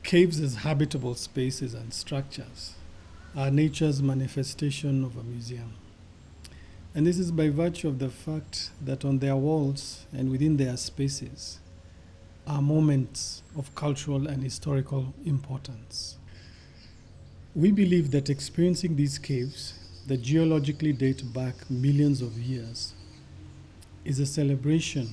Caves as habitable spaces and structures are nature's manifestation of a museum. And this is by virtue of the fact that on their walls and within their spaces are moments of cultural and historical importance. We believe that experiencing these caves that geologically date back millions of years is a celebration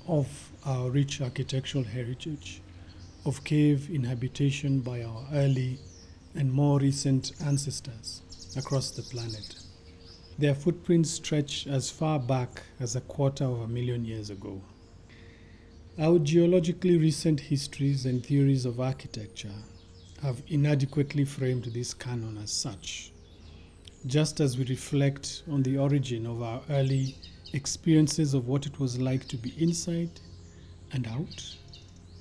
of our rich architectural heritage, of cave inhabitation by our early and more recent ancestors across the planet. Their footprints stretch as far back as 250,000 years ago. Our geologically recent histories and theories of architecture have inadequately framed this canon as such, just as we reflect on the origin of our early experiences of what it was like to be inside and out,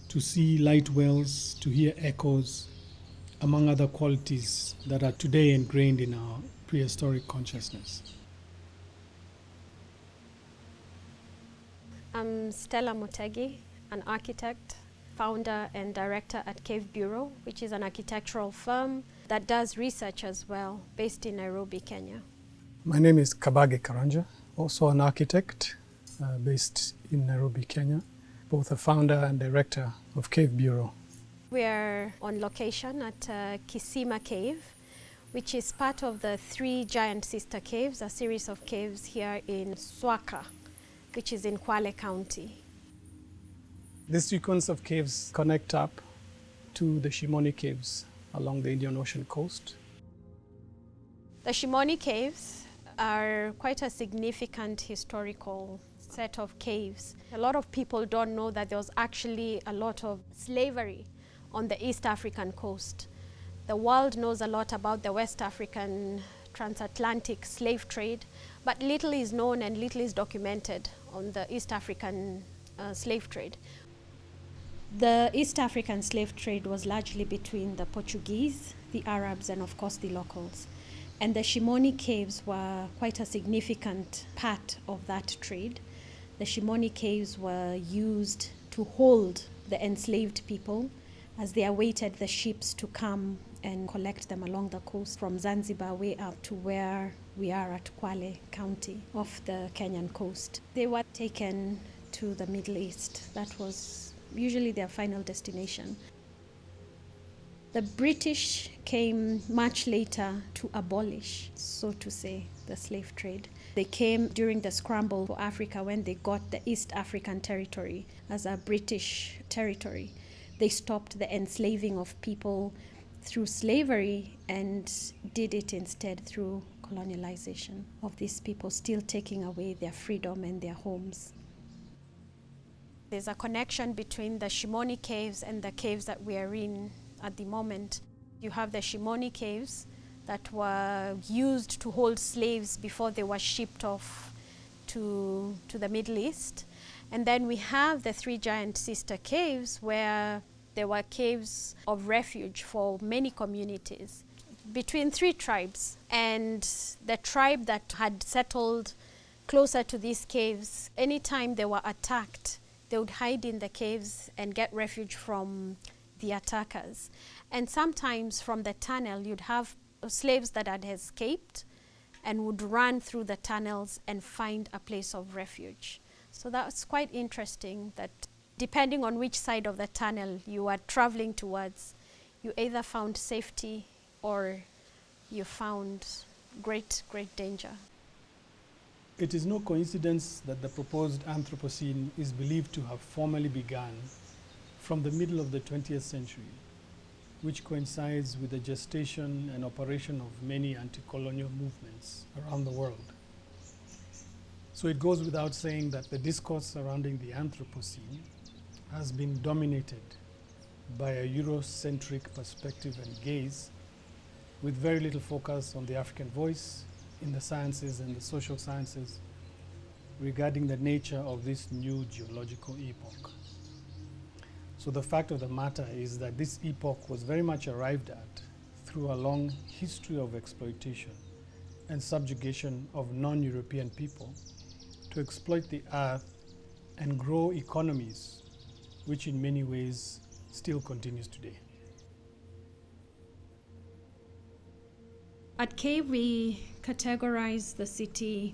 to see light wells, to hear echoes, among other qualities that are today ingrained in our prehistoric consciousness. I'm Stella Mutegi, an architect, founder and director at Cave Bureau, which is an architectural firm that does research as well, based in Nairobi, Kenya. My name is Kabage Karanja, also an architect based in Nairobi, Kenya, both a founder and director of Cave Bureau. We are on location at Kisima Cave, which is part of the 3 giant sister caves, a series of caves here in Swaka, which is in Kwale County. This sequence of caves connect up to the Shimoni Caves along the Indian Ocean coast. The Shimoni Caves are quite a significant historical set of caves. A lot of people don't know that there was actually a lot of slavery on the East African coast. The world knows a lot about the West African transatlantic slave trade, but little is known and little is documented on the East African slave trade. The East African slave trade was largely between the Portuguese, the Arabs, and of course the locals. And the Shimoni Caves were quite a significant part of that trade. The Shimoni Caves were used to hold the enslaved people as they awaited the ships to come and collect them along the coast from Zanzibar way up to where we are at Kwale County off the Kenyan coast. They were taken to the Middle East. That was usually their final destination. The British came much later to abolish, so to say, the slave trade. They came during the scramble for Africa when they got the East African territory as a British territory. They stopped the enslaving of people through slavery and did it instead through colonialization of these people, still taking away their freedom and their homes. There's a connection between the Shimoni Caves and the caves that we are in at the moment. You have the Shimoni Caves that were used to hold slaves before they were shipped off to the Middle East. And then we have the 3 giant sister caves where there were caves of refuge for many communities between 3 tribes. And the tribe that had settled closer to these caves, anytime they were attacked, they would hide in the caves and get refuge from the attackers. And sometimes from the tunnel, you'd have slaves that had escaped and would run through the tunnels and find a place of refuge. So that's quite interesting that depending on which side of the tunnel you are traveling towards, you either found safety or you found great danger. It is no coincidence that the proposed Anthropocene is believed to have formally begun from the middle of the 20th century, which coincides with the gestation and operation of many anti-colonial movements around the world. So it goes without saying that the discourse surrounding the Anthropocene has been dominated by a Eurocentric perspective and gaze, with very little focus on the African voice in the sciences and the social sciences regarding the nature of this new geological epoch. So the fact of the matter is that this epoch was very much arrived at through a long history of exploitation and subjugation of non-European people to exploit the earth and grow economies, which in many ways still continues today. At Cave, we categorize the city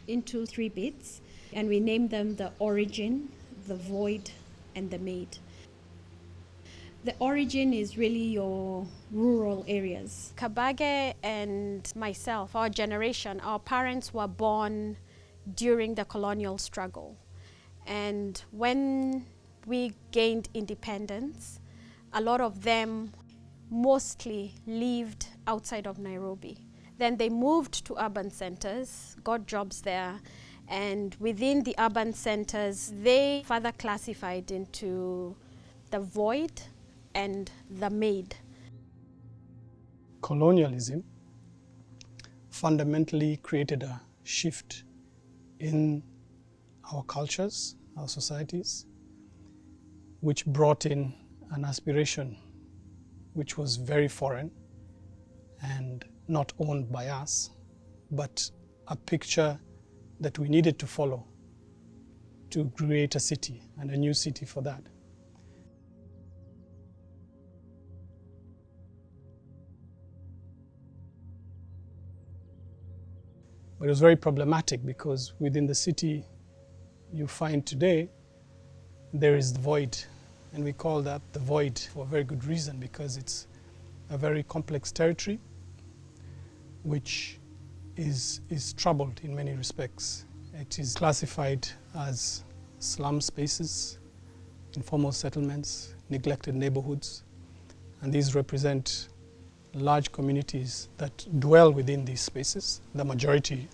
into 3 bits, and we name them the origin, the void, and the made. The origin is really your rural areas. Kabage and myself, our generation, our parents were born during the colonial struggle. And when we gained independence, a lot of them mostly lived outside of Nairobi. Then they moved to urban centers, got jobs there, and within the urban centers, they further classified into the void and the made. Colonialism fundamentally created a shift in our cultures, our societies, which brought in an aspiration which was very foreign and not owned by us, but a picture that we needed to follow to create a city, and a new city for that. But it was very problematic because within the city you find today, there is the void. And we call that the void for a very good reason, because it's a very complex territory which is troubled in many respects. It is classified as slum spaces, informal settlements, neglected neighborhoods, and these represent large communities that dwell within these spaces, the majority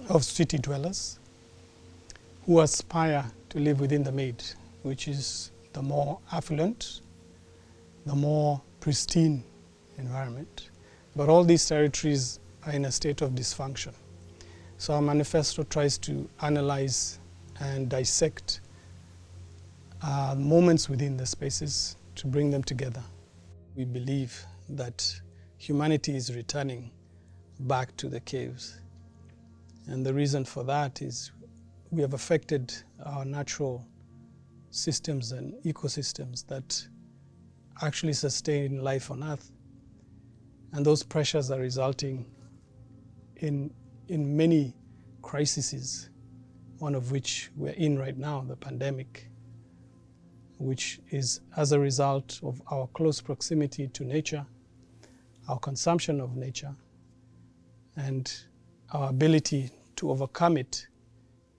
of city dwellers, who aspire to live within the made, which is the more affluent, the more pristine environment. But all these territories are in a state of dysfunction. So our manifesto tries to analyze and dissect moments within the spaces to bring them together. We believe that humanity is returning back to the caves. And the reason for that is we have affected our natural systems and ecosystems that actually sustain life on Earth. And those pressures are resulting in many crises, one of which we're in right now, the pandemic, which is as a result of our close proximity to nature, our consumption of nature, and our ability to overcome it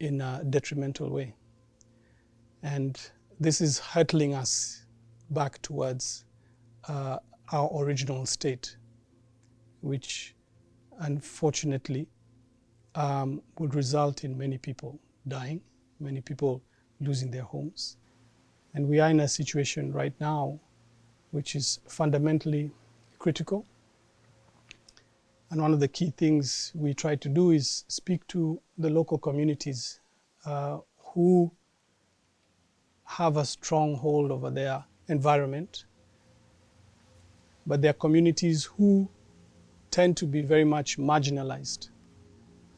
in a detrimental way. And this is hurtling us back towards our original state, which unfortunately would result in many people dying, many people losing their homes. And we are in a situation right now which is fundamentally critical. And one of the key things we try to do is speak to the local communities who have a strong hold over their environment, but they're communities who tend to be very much marginalized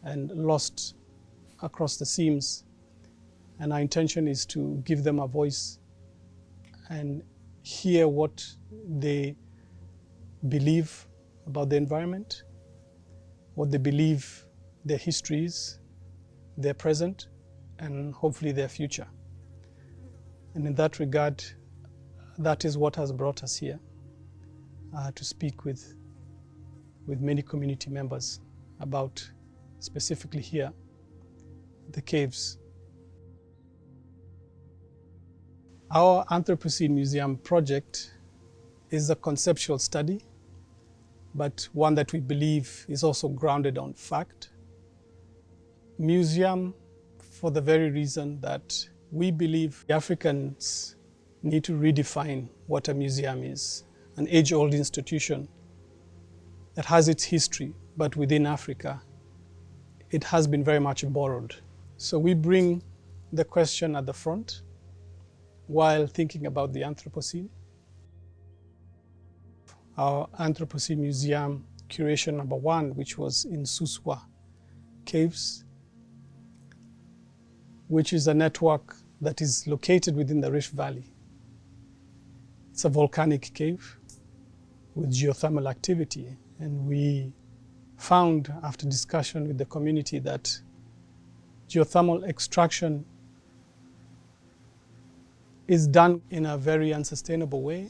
and lost across the seams. And our intention is to give them a voice and hear what they believe about the environment, what they believe their history is, their present, and hopefully their future. And in that regard, that is what has brought us here, to speak with many community members about, specifically here, the caves. Our Anthropocene Museum project is a conceptual study, but one that we believe is also grounded on fact. Museum, for the very reason that we believe Africans need to redefine what a museum is, an age-old institution that has its history, but within Africa, it has been very much borrowed. So we bring the question at the front while thinking about the Anthropocene. Our Anthropocene Museum curation number 1, which was in Suswa Caves, which is a network that is located within the Rift Valley. It's a volcanic cave with geothermal activity, and we found after discussion with the community that geothermal extraction is done in a very unsustainable way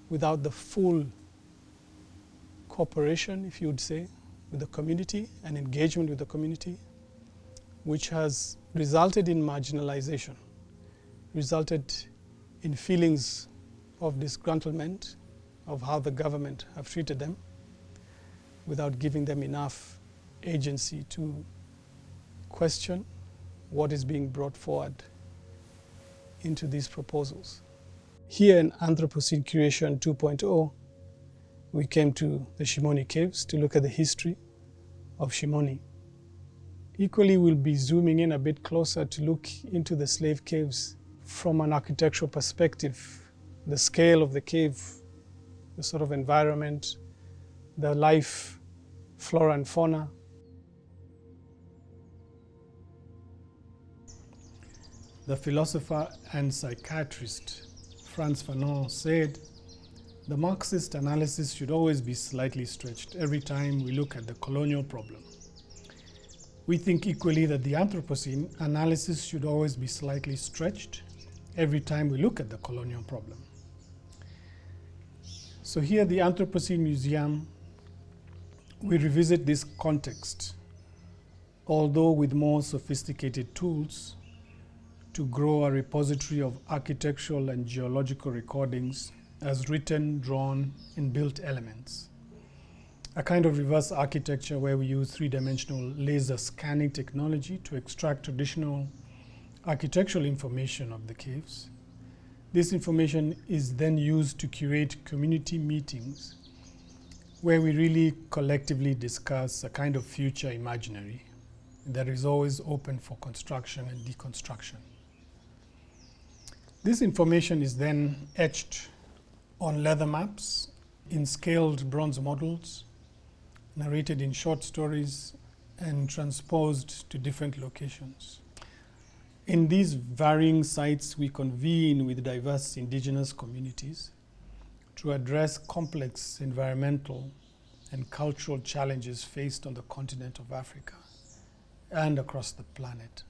without the full cooperation, if you would say, with the community and engagement with the community, which has resulted in marginalization, resulted in feelings of disgruntlement of how the government have treated them without giving them enough agency to question what is being brought forward into these proposals. Here in Anthropocene Curation 2.0, we came to the Shimoni Caves to look at the history of Shimoni. Equally, we'll be zooming in a bit closer to look into the slave caves from an architectural perspective, the scale of the cave, the sort of environment, the life, flora and fauna. The philosopher and psychiatrist Frantz Fanon said, "The Marxist analysis should always be slightly stretched every time we look at the colonial problem." We think equally that the Anthropocene analysis should always be slightly stretched every time we look at the colonial problem. So here at the Anthropocene Museum, we revisit this context, although with more sophisticated tools, to grow a repository of architectural and geological recordings as written, drawn, and built elements. A kind of reverse architecture where we use three-dimensional laser scanning technology to extract traditional architectural information of the caves. This information is then used to curate community meetings where we really collectively discuss a kind of future imaginary that is always open for construction and deconstruction. This information is then etched on leather maps, in scaled bronze models, narrated in short stories, and transposed to different locations. In these varying sites, we convene with diverse indigenous communities to address complex environmental and cultural challenges faced on the continent of Africa and across the planet.